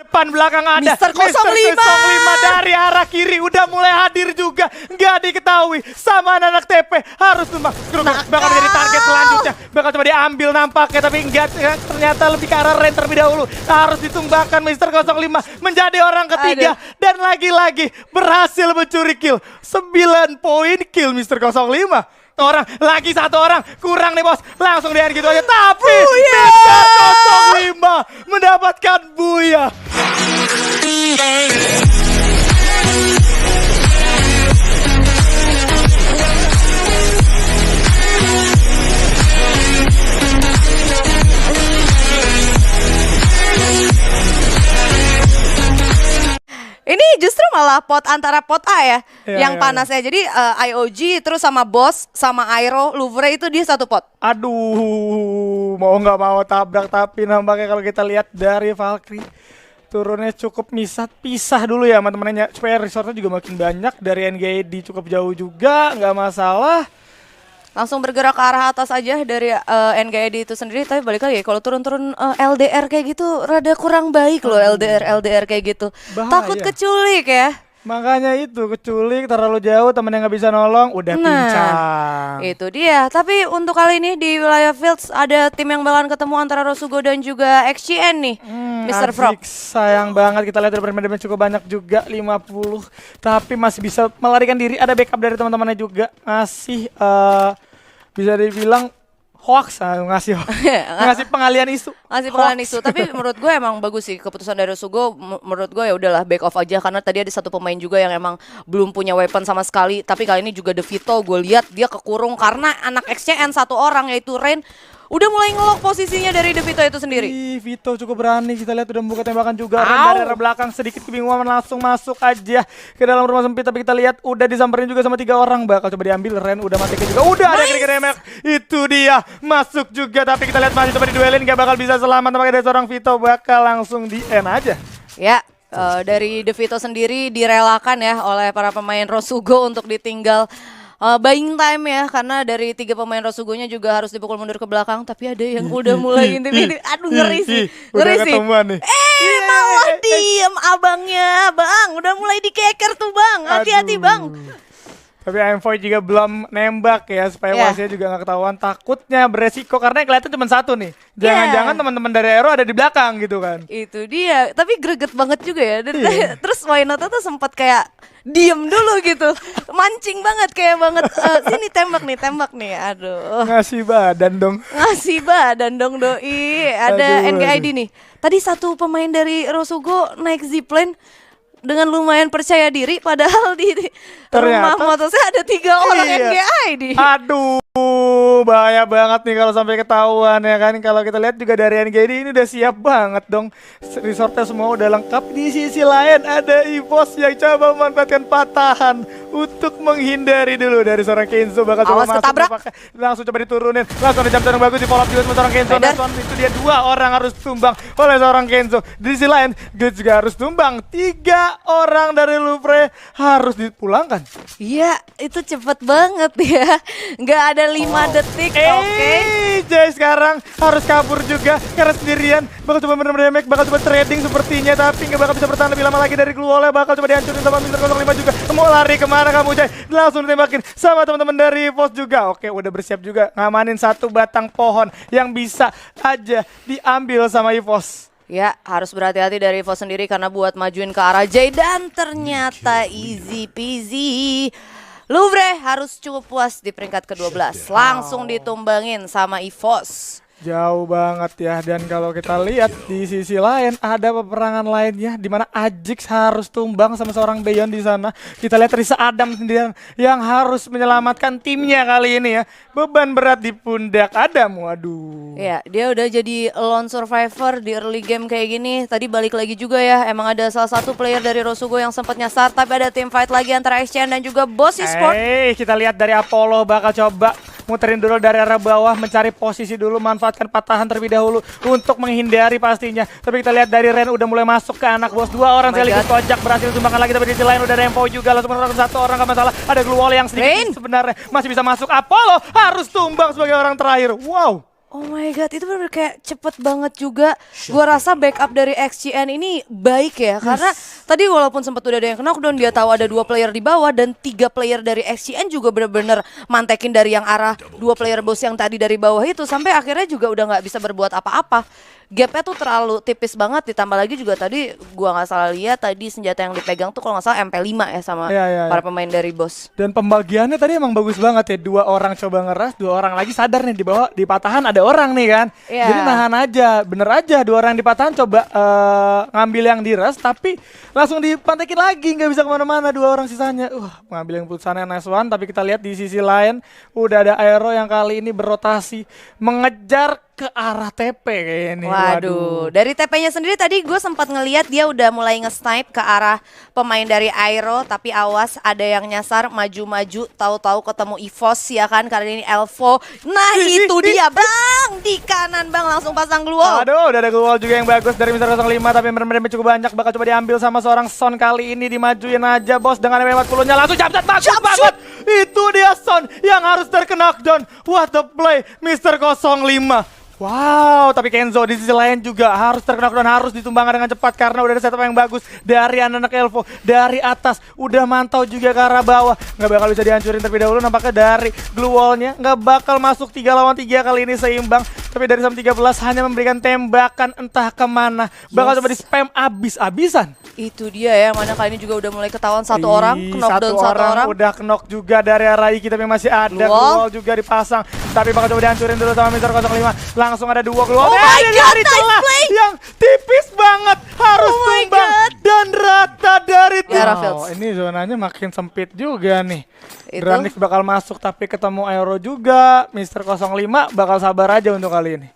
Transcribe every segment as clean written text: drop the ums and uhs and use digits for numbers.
Depan belakang ada Mister 05 dari arah kiri udah mulai hadir juga. Nggak diketahui sama anak TP harus tumbang. Bakal menjadi target selanjutnya. Bakal coba diambil nampaknya tapi enggak, ternyata lebih ke arah Ren terlebih dahulu. Harus ditumbangkan Mister 05 menjadi orang ketiga. Dan lagi-lagi berhasil mencuri kill. 9 poin kill Mister 05. Satu orang kurang nih bos, langsung di gitu aja, tapi Mister 05 mendapatkan buya. Ini justru malah pot antara pot A ya, yang panasnya. Jadi IOG terus sama Boss sama Aero, Louvre itu dia satu pot. Aduh, mau nggak mau tabrak tapi nampaknya kalau kita lihat dari Valkyrie turunnya cukup pisah dulu ya teman-temannya supaya resource-nya juga makin banyak. Dari NGD cukup jauh juga, nggak masalah. Langsung bergerak ke arah atas aja dari NGD itu sendiri. Tapi balik lagi kalau turun-turun LDR kayak gitu rada kurang baik loh. LDR kayak gitu bahaya. Takut keculik ya. Makanya itu keculik terlalu jauh, temen yang nggak bisa nolong udah pincang. Itu dia. Tapi untuk kali ini di wilayah Fields ada tim yang bakalan ketemu antara Rosugo dan juga XGN nih. Mr. Frog. Sayang banget kita lihat dari permainan cukup banyak juga 50. Tapi masih bisa melarikan diri. Ada backup dari teman-temannya juga. Masih bisa dibilang hoax ngasih pengalian isu. Tapi menurut gue emang bagus sih keputusan dari Rosugo. Menurut gue ya udahlah back off aja karena tadi ada satu pemain juga yang emang belum punya weapon sama sekali. Tapi kali ini juga DeVito gue lihat dia kekurung karena anak XCN satu orang yaitu Rain udah mulai ngelok posisinya dari DeVito itu sendiri. Vito cukup berani, kita lihat udah membuka tembakan juga. Ren dari arah belakang sedikit kebingungan langsung masuk aja ke dalam rumah sempit. Tapi kita lihat udah disamperin juga sama 3 orang. Bakal coba diambil, Ren udah mati juga. Udah ada kira-kira remek. Itu dia masuk juga tapi kita lihat masih coba diduelin. Gak bakal bisa selamat nampaknya dari seorang Vito. Bakal langsung di end aja. Ya. Dari DeVito sendiri direlakan ya oleh para pemain Rosugo untuk ditinggal buying time ya, karena dari 3 pemain Rosugonya juga harus dipukul mundur ke belakang. Tapi ada yang udah mulai intip-intip. Aduh ngeri sih. Malah diem abangnya. Bang udah mulai dikeker tuh bang. Hati-hati bang. Tapi Envoy juga belum nembak ya supaya wasnya juga nggak ketahuan. Takutnya beresiko karena yang kelihatan cuma satu nih. Jangan-jangan teman-teman dari Aero ada di belakang gitu kan. Itu dia. Tapi greget banget juga ya. Terus Wainota tuh sempat kayak diem dulu gitu. Mancing banget kayak banget. Sini tembak nih. Aduh. Ngasih badan dong doi. Ada NGID nih. Tadi satu pemain dari Rosugo naik zipline dengan lumayan percaya diri, padahal di rumah motosnya ada 3 orang NGID. Aduh, bahaya banget nih kalau sampai ketahuan ya kan. Kalau kita lihat juga dari NGID ini udah siap banget dong. Resortnya semua udah lengkap. Di sisi lain ada EVOS yang coba memanfaatkan patahan untuk menghindari dulu dari seorang Kenzo. Bakal coba masuk ketabrak. Langsung coba diturunin. Langsung ada jam yang bagus di follow up juga sama seorang Kenzo. Itu dia 2 orang harus tumbang oleh seorang Kenzo. Di sisi lain Good juga harus tumbang. 3 orang dari Louvre harus dipulangkan. Iya, itu cepet banget ya. Nggak ada 5 detik. Jay sekarang harus kabur juga karena sendirian. Bakal coba meremek, bakal coba trading sepertinya, tapi nggak bakal bisa bertahan lebih lama lagi dari Gluole. Bakal coba dihancurin sama Mister 05 juga. Mau lari kemana kamu Jay? Langsung ditembakin sama teman-teman dari EVOS juga. Oke, udah bersiap juga ngamanin 1 batang pohon yang bisa aja diambil sama EVOS. Ya, harus berhati-hati dari EVOS sendiri karena buat majuin ke arah Jay dan ternyata easy peasy. Louvre harus cukup puas di peringkat ke-12. Langsung ditumbangin sama EVOS. Jauh banget ya. Dan kalau kita lihat di sisi lain ada peperangan lainnya di mana Ajix harus tumbang sama seorang Beyon di sana. Kita lihat Risa Adam sendirian yang harus menyelamatkan timnya kali ini ya. Beban berat di pundak Adam. Waduh. Ya, dia udah jadi lone survivor di early game kayak gini. Tadi balik lagi juga ya. Emang ada salah satu player dari Rosugo yang sempat nyasar, tapi ada team fight lagi antara XCN dan juga Boss Esports. Kita lihat dari Apollo bakal coba muterin dulu dari arah bawah, mencari posisi dulu, manfaatkan patahan terlebih dahulu untuk menghindari pastinya. Tapi kita lihat dari Ren udah mulai masuk ke anak bos. 2 orang sekaligus kojak berhasil tumbangkan lagi, tapi di sisi lain udah ada Empo juga langsung menurunkan 1 orang, gak masalah. Ada Gluole yang sedikit sebenarnya masih bisa masuk. Apollo harus tumbang sebagai orang terakhir. Wow. Oh my god, itu bener kayak cepet banget juga. Gua rasa backup dari XGN ini baik ya, karena tadi walaupun sempat udah ada yang knockdown, dia tahu ada 2 player di bawah dan 3 player dari XGN juga bener-bener mantekin dari yang arah 2 player boss yang tadi dari bawah itu sampai akhirnya juga udah nggak bisa berbuat apa-apa. Gapnya tuh terlalu tipis banget, ditambah lagi juga tadi gua nggak salah lihat tadi senjata yang dipegang tuh kalau nggak salah MP5 ya sama para pemain dari boss. Dan pembagiannya tadi emang bagus banget ya, 2 orang coba ngeras, 2 orang lagi sadar nih di bawah di patahan ada orang nih kan. Jadi nahan aja, bener aja 2 orang di patahan coba ngambil yang diras tapi langsung dipantekin lagi, nggak bisa kemana-mana 2 orang sisanya. Ngambil yang putusannya nice one, tapi kita lihat di sisi lain udah ada Aero yang kali ini berotasi mengejar ke arah TP kayak ini. Waduh, dari TP-nya sendiri tadi gue sempat ngelihat dia udah mulai nge-snipe ke arah pemain dari Aero, tapi awas ada yang nyasar maju-maju, tahu-tahu ketemu EVOS ya kan, karena ini Elvo. Nah itu dia bang, di kanan bang langsung pasang glue wall. Aduh, udah ada glue wall juga yang bagus dari Mr. 05, tapi merem cukup banyak, bakal coba diambil sama seorang Son kali ini, dimajuin aja bos dengan M40-nya langsung jump-shot bagus banget. Itu dia Son yang harus terknockdown. What the play Mr. 05. Wow, tapi Kenzo di sisi lain juga harus terknockdown, harus ditumbangkan dengan cepat karena udah ada setup yang bagus dari anak-anak Elvo. Dari atas udah mantau juga ke arah bawah, nggak bakal bisa dihancurin terlebih dahulu. Nampaknya dari glue wall-nya nggak bakal masuk 3 lawan 3 kali ini seimbang. Tapi dari Sam 13 hanya memberikan tembakan entah kemana, bakal coba di spam abis-abisan. Itu dia ya, mana kali ini juga udah mulai ketahuan satu orang, knockdown satu orang. Udah knock juga dari arah Iki, tapi masih ada glue wall juga dipasang. Tapi bakal coba dihancurin dulu sama Mr. 05. Langsung ada 2 glue wall. Oh my god, nice play! Yang tipis banget, harus tumbang dan rata dari tim. Ini zonanya makin sempit juga nih. Dranix bakal masuk tapi ketemu Aero juga. Mr. 05 bakal sabar aja untuk kali ini.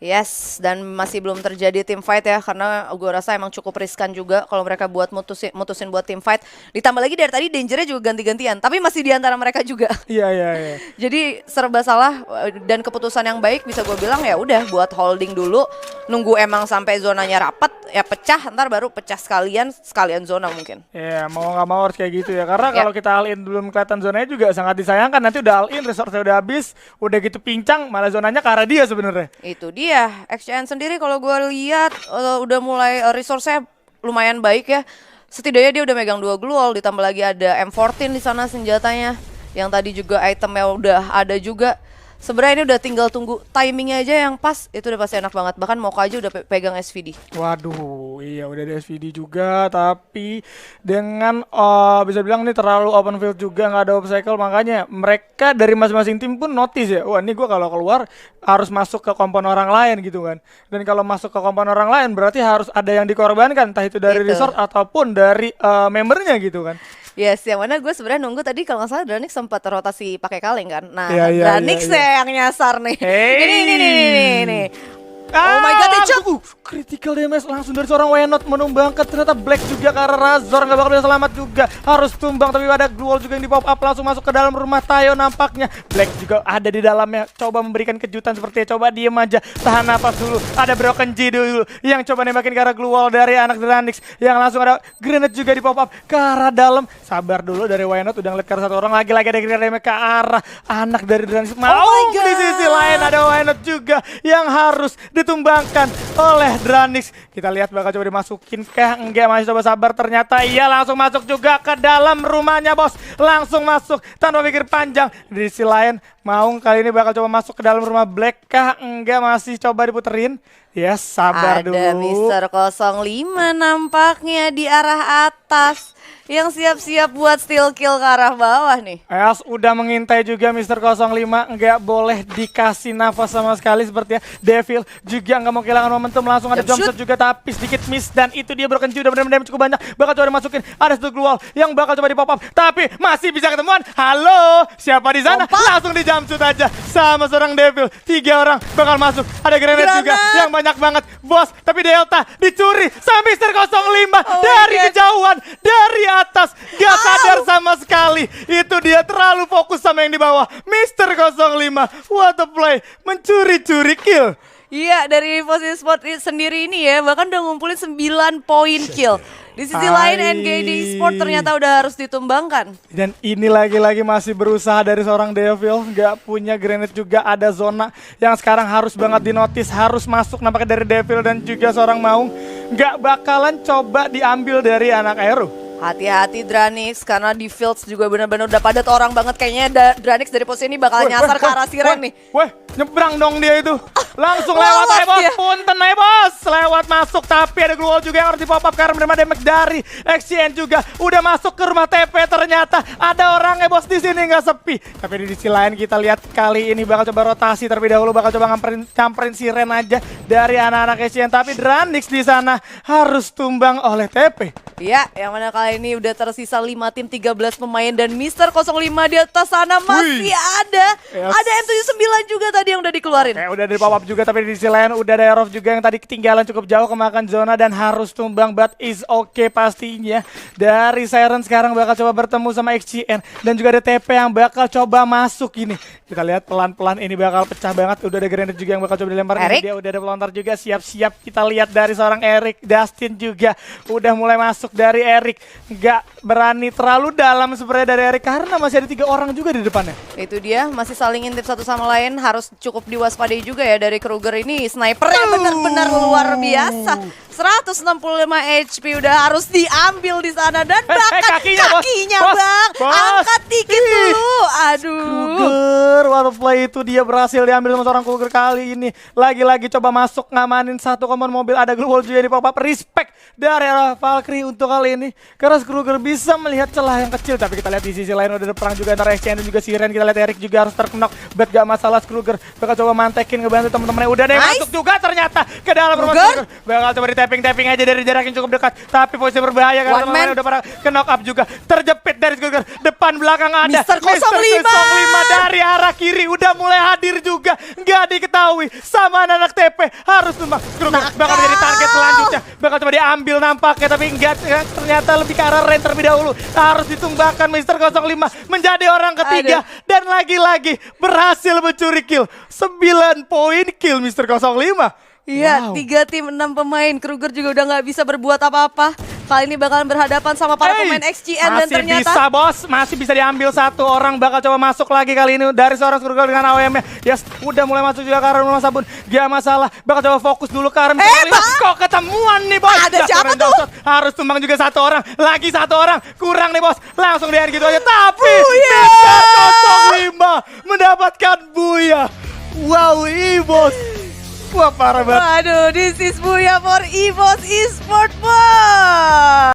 Yes, dan masih belum terjadi team fight ya, karena gue rasa emang cukup riskan juga kalau mereka buat mutusin buat team fight. Ditambah lagi dari tadi dangernya juga ganti-gantian, tapi masih di antara mereka juga. Iya. Jadi serba salah, dan keputusan yang baik bisa gue bilang ya udah buat holding dulu, nunggu emang sampai zonanya rapat, ya pecah, ntar baru pecah sekalian zona mungkin. Iya, mau nggak mau harus kayak gitu ya, karena kalau kita all in belum kelihatan zonanya juga sangat disayangkan. Nanti udah all in, resource-nya udah habis, udah gitu pincang, malah zonanya ke arah dia sebenarnya. Itu dia. XCN sendiri kalau gue lihat udah mulai resource-nya lumayan baik ya. Setidaknya dia udah megang 2 glue wall, ditambah lagi ada M14 di sana senjatanya. Yang tadi juga itemnya udah ada juga. Sebenarnya ini udah tinggal tunggu timingnya aja yang pas, itu udah pasti enak banget. Bahkan Mocha aja udah pegang SVD. Waduh, iya udah ada SVD juga, tapi dengan bisa bilang ini terlalu open field juga, nggak ada obstacle, makanya mereka dari masing-masing tim pun notice ya, wah ini gue kalau keluar harus masuk ke kompon orang lain gitu kan. Dan kalau masuk ke kompon orang lain berarti harus ada yang dikorbankan, entah itu dari resort ataupun dari membernya gitu kan. Yes, yang mana gue sebenarnya nunggu tadi kalau nggak salah Dranix sempat rotasi pakai kaleng kan. Nah, Dranix yang nyasar nih. Ini. Oh my god, headshot! Critical damage langsung dari seorang Wenot menumbangkan. Ternyata Black juga ke arah Razor, nggak bakal bisa selamat juga. Harus tumbang, tapi ada glue wall juga yang di pop up langsung masuk ke dalam rumah Tayo nampaknya. Black juga ada di dalamnya, coba memberikan kejutan sepertinya. Coba diem aja, tahan napas dulu. Ada Broken G dulu yang coba nembakin ke arah glue wall dari anak Dranix. Yang langsung ada grenade juga di pop up ke arah dalam. Sabar dulu dari Wenot, udah ngeliat ke arah 1 orang. Lagi-lagi ada grenade damage ke arah anak dari Dranix. Di sisi lain ada Wenot juga yang harus ditumbangkan oleh Dranix. Kita lihat bakal coba dimasukin kah? Enggak, masih coba sabar. Ternyata iya langsung masuk juga ke dalam rumahnya bos. Langsung masuk tanpa pikir panjang. Di sisi lain Maung kali ini bakal coba masuk ke dalam rumah Black kah? Enggak, masih coba diputerin. Yes, sabar dulu. Ada Mr. 05 nampaknya di arah atas yang siap-siap buat steal kill ke arah bawah nih. Ayas udah mengintai juga Mr. 05, nggak boleh dikasih nafas sama sekali sepertinya. Devil juga nggak mau kehilangan momentum, langsung ada jump shot juga tapi sedikit miss, dan itu dia Broken G udah benar-benar cukup banyak. Bakal coba dimasukin, ada satu glue wall yang bakal coba di pop up tapi masih bisa ketemuan. Halo, siapa di sana? Langsung di jump shoot aja sama seorang Devil. 3 orang bakal masuk, ada grenade juga yang banyak banget bos, tapi Delta dicuri sama Mr. 05 dari kejauhan, dari atas, gak sadar sama sekali. Itu dia terlalu fokus sama yang di bawah. Mr. 05, what a play, mencuri-curi kill. Iya, dari posisi spot sendiri ini ya, bahkan udah ngumpulin 9 poin kill. Di sisi lain NGD Esport ternyata udah harus ditumbangkan. Dan ini lagi-lagi masih berusaha dari seorang Devil, nggak punya grenade juga, ada zona yang sekarang harus banget dinotis, harus masuk nampaknya dari Devil dan juga seorang Maung. Nggak bakalan coba diambil dari anak Aero. Hati-hati Dranix karena di fields juga benar-benar udah padat orang banget kayaknya. Dranix dari posisi ini bakal nyasar ke arah Siren nih. Weh, nyebrang dong dia itu. Langsung lewat Lolos aja bos, dia. punten aja bos. Lewat masuk tapi ada glue wall juga yang harus di pop up karena menerima damage dari XCN juga. Udah masuk ke rumah TP ternyata ada orangnya bos di sini nggak sepi. Tapi di sisi lain kita lihat kali ini bakal coba rotasi terlebih dahulu, bakal coba nyamperin Siren aja dari anak-anak XCN. Tapi Dranix di sana harus tumbang oleh TP. Iya, yang mana kali ini udah tersisa 5 tim 13 pemain dan Mister 05 di atas sana masih ada. Yes. Ada M79 juga tadi yang udah dikeluarin. Kayak udah dari pop up juga, tapi di sisi lain udah ada Aerof juga yang tadi ketinggalan cukup jauh kemakan zona dan harus tumbang, but is okay pastinya. Dari Siren sekarang bakal coba bertemu sama XCN dan juga ada TP yang bakal coba masuk ini. Kita lihat pelan-pelan ini bakal pecah banget. Udah ada grenade juga yang bakal coba dilempar. Erik? Dia udah ada pelontar juga, siap-siap. Kita lihat dari seorang Erik, Dustin juga udah mulai masuk dari Erik. Nggak berani terlalu dalam sebenarnya dari Erik karena masih ada 3 orang juga di depannya. Itu dia, masih saling intip satu sama lain, harus cukup diwaspadai juga ya dari Kruger ini. Snipernya benar-benar luar biasa. 165 HP udah harus diambil di sana dan bahkan kakinya, Bos. Bos. Bang, Bos. angkat dikit dulu. Aduh. Kruger, what a play itu, dia berhasil diambil sama seorang Kruger kali ini. Lagi-lagi coba masuk ngamanin satu common mobil, ada glue wall juga di pop up. Respect dari arah Valkyrie untuk kali ini karena Kruger bisa melihat celah yang kecil. Tapi kita lihat di sisi lain udah ada perang juga antara XCN dan juga Siren. Kita lihat Erik juga harus terknok, but gak masalah. Kruger bakal coba mantekin, ngebantu teman-temannya. Udah deh, Nice. masuk juga ternyata ke dalam rumah Kruger. Kruger. Bakal coba di tapping aja dari jarak yang cukup dekat, tapi posisi berbahaya karena One teman-temannya man. udah pada knock up juga. Terjepit dari Kruger, depan belakang ada Mister 05. dari arah kiri udah mulai hadir juga, nggak diketahui sama anak TP. Harus tumbang. Kruger bakal jadi target selanjutnya, bakal coba diambil nampaknya, tapi enggak, ternyata lebih ke arah Ren terlebih dahulu. Harus ditumbangkan Mister 05 menjadi orang ketiga. Dan lagi-lagi berhasil mencuri kill. 9 poin kill Mister 05. Iya, Wow. 3 tim 6 pemain. Kruger juga udah nggak bisa berbuat apa-apa. Kali ini bakalan berhadapan sama para Hey, pemain XCN dan masih ternyata bisa bos, masih bisa diambil satu orang. Bakal coba masuk lagi kali ini dari seorang Kruger dengan AWM-nya. Yes, udah mulai masuk juga ke arah rumah sabun. Gak masalah, bakal coba fokus dulu ke arah kok ketemuan nih bos. Ada siapa tuh? Harus tumbang juga satu orang, lagi satu orang. Kurang nih bos, langsung dia gitu aja. Tapi Buya! Mister 05 mendapatkan Buya. Wow, bos. Wah, parah banget. Waduh, this is Buya for EVOS Esports, Bos.